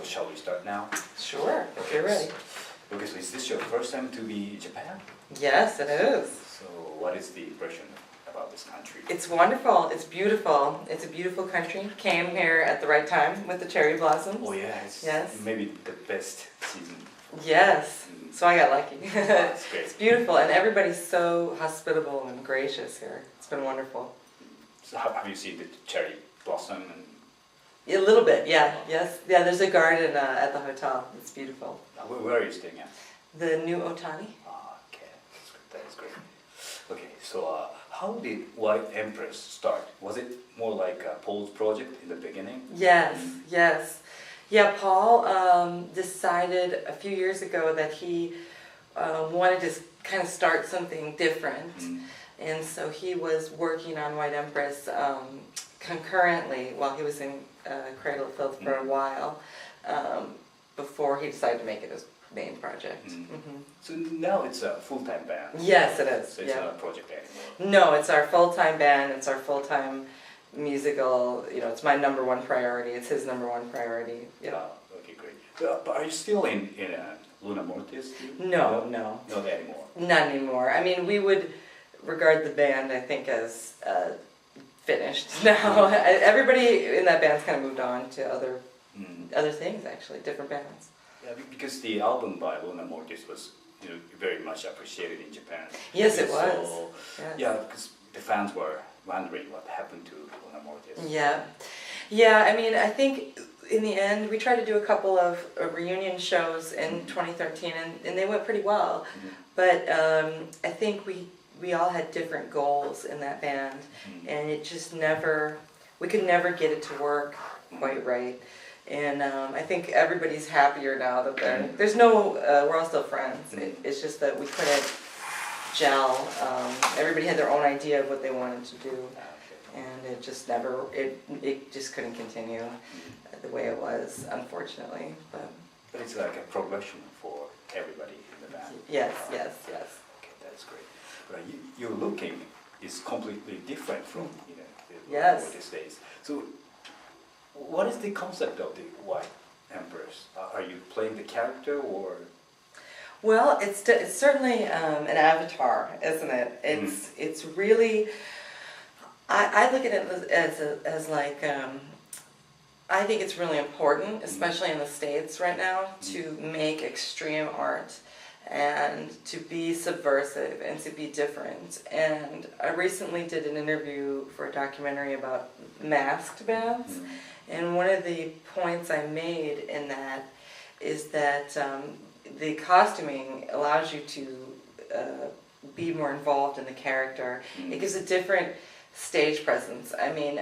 So shall we start now? Sure, if you're ready. Okay, so is this your first time to be in Japan? Yes, it is. So what is the impression about this country? It's wonderful. It's beautiful. It's a beautiful country. Came here at the right time with the cherry blossoms. Oh yeah, it's Yes. maybe the best season. Yes. So I got lucky. That's great. It's beautiful, and everybody's so hospitable and gracious here. It's been wonderful. So have you seen the cherry blossom? And A little bit, yeah. Yes. Yeah, there's a garden at the hotel. It's beautiful. where are you staying at? The new Otani. Okay, that is great. Okay, so how did White Empress start? Was it more like a Paul's project in the beginning? Yes, yes. Yeah, Paul decided a few years ago that he wanted to kind of start something different. And so he was working on White Empress concurrently while he was in Cradle of Filth for a while before he decided to make it his main project. So now it's a full-time band? Yes, it is. So it's not a project anymore? No, it's our full-time band, it's our full-time musical, you know, it's my number one priority, it's his number one priority. Yeah. Okay, great. But are you still in LUNA MORTIS? No. Not anymore? Not anymore. I mean, we would regard the band, I think, as finished now. Everybody in that band's kind of moved on to other things, actually, different bands. Yeah, because the album by LUNA MORTIS was, very much appreciated in Japan. Yes, it was. So, yeah, because the fans were wondering what happened to LUNA MORTIS. Yeah. I mean, I think in the end we tried to do a couple of reunion shows in 2013, and they went pretty well. But I think we all had different goals in that band, and it just we could never get it to work quite right. And I think everybody's happier now that there's no, we're all still friends. It's just that we couldn't gel. Everybody had their own idea of what they wanted to do, and it just it just couldn't continue the way it was, unfortunately. But it's like a progression for everybody in the band. Yes. Okay, that's great. But your looking is completely different from these days. So, what is the concept of the White Empress? Are you playing the character or? Well, it's certainly an avatar, isn't it? It's really. I look at it as like. I think it's really important, especially in the States right now, to make extreme art and to be subversive and to be different. And I recently did an interview for a documentary about masked bands, and one of the points I made in that is that the costuming allows you to be more involved in the character. It gives a different stage presence. I mean,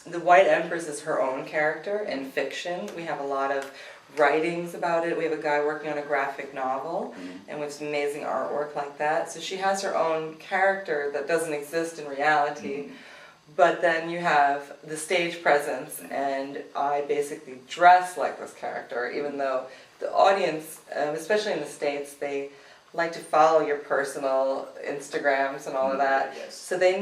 the White Empress is her own character in fiction. We have a lot of writings about it. We have a guy working on a graphic novel, and with some amazing artwork like that. So she has her own character that doesn't exist in reality. But then you have the stage presence, and I basically dress like this character, even though the audience, especially in the States, they like to follow your personal Instagrams and all of that. So they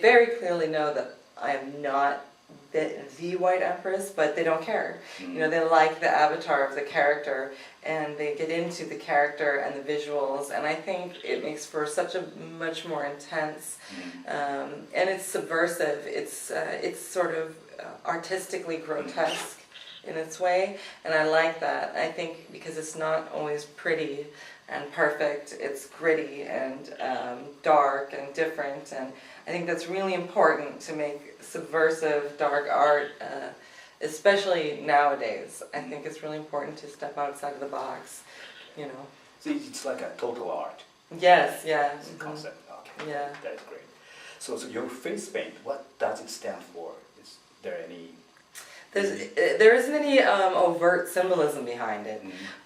very clearly know that I am not the White Empress, but they don't care. They like the avatar of the character, and they get into the character and the visuals, and I think it makes for such a much more intense, and it's subversive. It's sort of artistically grotesque in its way, and I like that. I think because it's not always pretty and perfect, it's gritty and dark and different, and I think that's really important to make subversive, dark art, especially nowadays. I think it's really important to step outside of the box, So it's like a total art. Yes, yeah. It's a concept. Okay. Yeah. That is great. So your face paint, what does it stand for? Is there any? There isn't any overt symbolism behind it,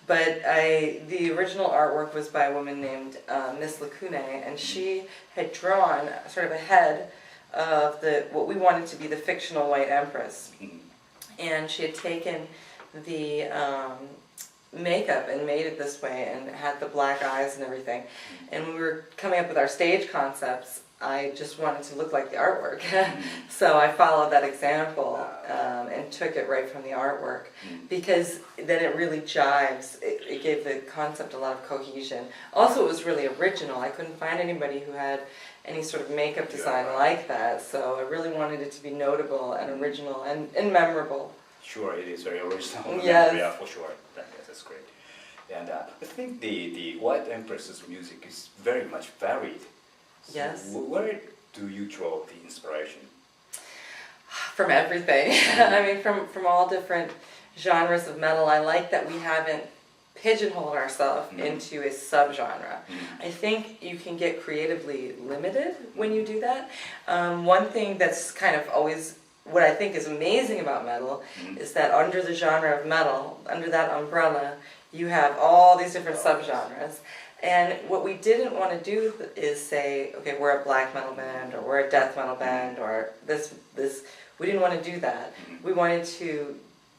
but the original artwork was by a woman named Miss Lacune, and she had drawn sort of a head of what we wanted to be the fictional White Empress, and she had taken the makeup and made it this way and had the black eyes and everything, and we were coming up with our stage concepts. I just wanted to look like the artwork. So I followed that example and took it right from the artwork, because then it really jives. It gave the concept a lot of cohesion. Also, it was really original. I couldn't find anybody who had any sort of makeup design like that, so I really wanted it to be notable and original and memorable. Sure, it is very original. Yes. Yeah, for sure. That's great. And I think the White Empress's music is very much varied. So Yes. Where do you draw the inspiration? From everything. I mean, from all different genres of metal. I like that we haven't pigeonholed ourselves into a subgenre. I think you can get creatively limited when you do that. One thing that's kind of always, what I think is amazing about metal is that under the genre of metal, under that umbrella, you have all these different subgenres. And what we didn't want to do is say, okay, we're a black metal band, or we're a death metal band, or this. We didn't want to do that. We wanted to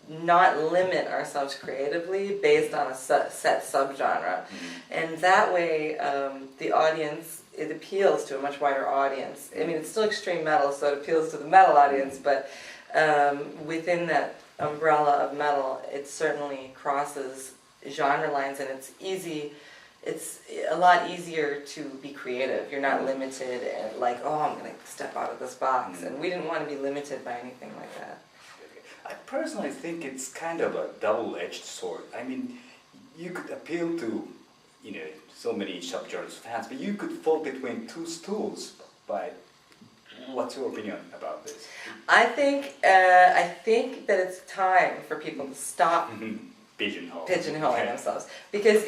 not limit ourselves creatively based on a set subgenre. And that way, the audience, it appeals to a much wider audience. I mean, it's still extreme metal, so it appeals to the metal audience, but within that umbrella of metal, it certainly crosses genre lines, and it's a lot easier to be creative. You're not limited and like, oh, I'm going to step out of this box. And we didn't want to be limited by anything like that. I personally think it's kind of a double-edged sword. I mean, you could appeal to, so many subgenres fans, but you could fall between two stools. But what's your opinion about this? I think that it's time for people to stop pigeonholing themselves. Because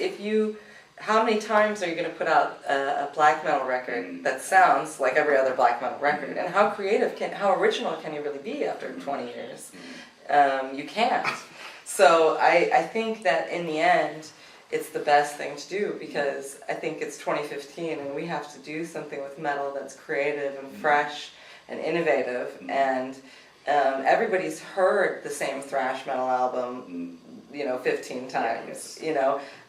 how many times are you going to put out a black metal record that sounds like every other black metal record? And how original can you really be after 20 years? You can't. So I think that in the end, it's the best thing to do, because I think it's 2015 and we have to do something with metal that's creative and fresh and innovative. And everybody's heard the same thrash metal album 15 times.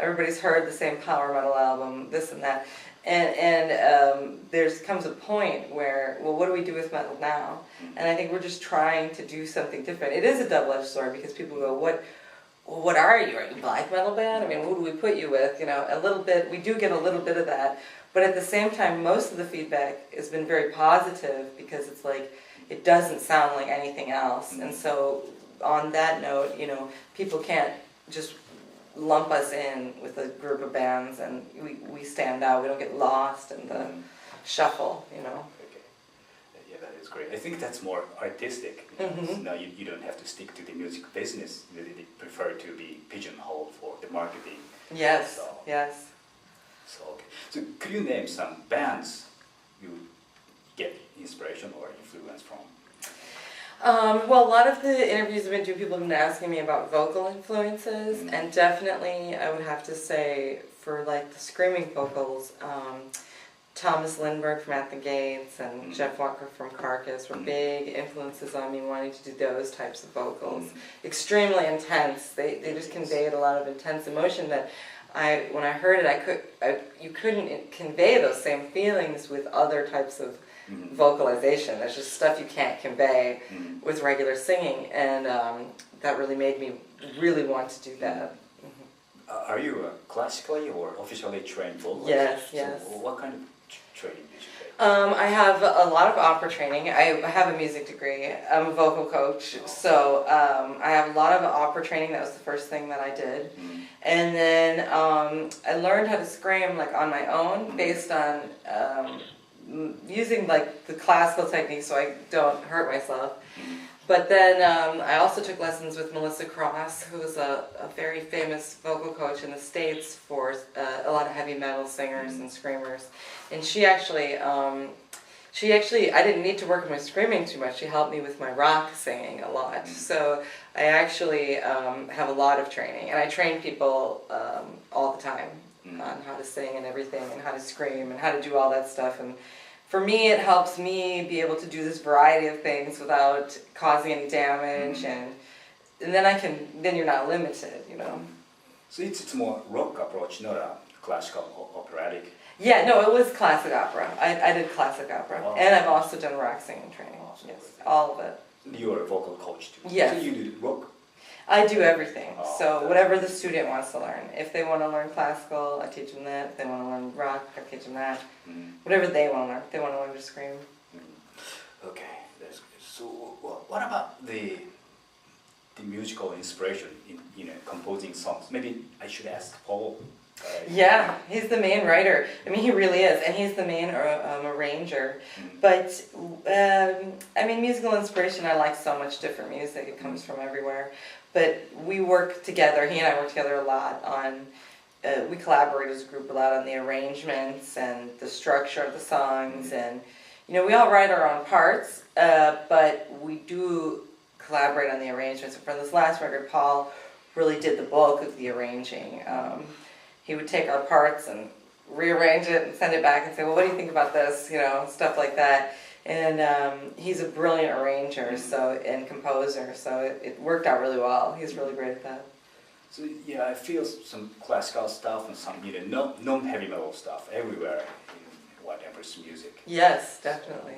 Everybody's heard the same power metal album, this and that. And there's comes a point where, well, what do we do with metal now? And I think we're just trying to do something different. It is a double-edged sword, because people go, what are you? Are you a black metal band? I mean, who do we put you with? A little bit, we do get a little bit of that. But at the same time, most of the feedback has been very positive, because it's like, it doesn't sound like anything else. And so on that note, people can't just lump us in with a group of bands and we stand out. We don't get lost in the shuffle, Okay. Yeah, that is great. I think that's more artistic. Now you don't have to stick to the music business. They prefer to be pigeonholed for the marketing. Yes, yes. So could you name some bands you get inspiration or influence from? Well, a lot of the interviews I've been doing, people have been asking me about vocal influences, and definitely I would have to say, for like the screaming vocals, Thomas Lindbergh from At the Gates and Jeff Walker from Carcass were big influences on me wanting to do those types of vocals. Extremely intense. They just conveyed a lot of intense emotion that when I heard it, you couldn't convey those same feelings with other types of vocalization. There's just stuff you can't convey with regular singing, and that really made me really want to do that. Are you a classically or officially trained vocalist? Yes. So what kind of training did you take? I have a lot of opera training. I have a music degree. I'm a vocal coach, so I have a lot of opera training. That was the first thing that I did. And then I learned how to scream like on my own based on using like the classical technique so I don't hurt myself. But then I also took lessons with Melissa Cross, who is a very famous vocal coach in the States for a lot of heavy metal singers and screamers. And she actually, I didn't need to work on my screaming too much. She helped me with my rock singing a lot. So I actually have a lot of training. And I train people all the time on how to sing and everything, and how to scream and how to do all that stuff. And for me, it helps me be able to do this variety of things without causing any damage, and then you're not limited, So it's more rock approach, not a classical operatic. Yeah, no, it was classic opera. I did classic opera. Wow. And I've also done rock singing training. Yes, all of it. You're a vocal coach too. Yes. So you do rock? I do everything. Oh, So whatever the student wants to learn. If they want to learn classical, I teach them that. If they want to learn rock, I teach them that. Whatever they want to learn. If they want to learn to scream. Okay, that's good. So what about the musical inspiration in composing songs? Maybe I should ask Paul. Yeah, he's the main writer. I mean, he really is, and he's the main arranger. But I mean, musical inspiration. I like so much different music. It comes from everywhere. But we work together. He and I work together a lot on. We collaborate as a group a lot on the arrangements and the structure of the songs, and you know, we all write our own parts, but we do collaborate on the arrangements. For this last record, Paul really did the bulk of the arranging. He would take our parts and rearrange it and send it back and say, well, what do you think about this? You know, stuff like that. And he's a brilliant arranger and composer, so it worked out really well. He's really great at that. So yeah, I feel some classical stuff and some non-heavy metal stuff everywhere in White Empress music. Yes, definitely.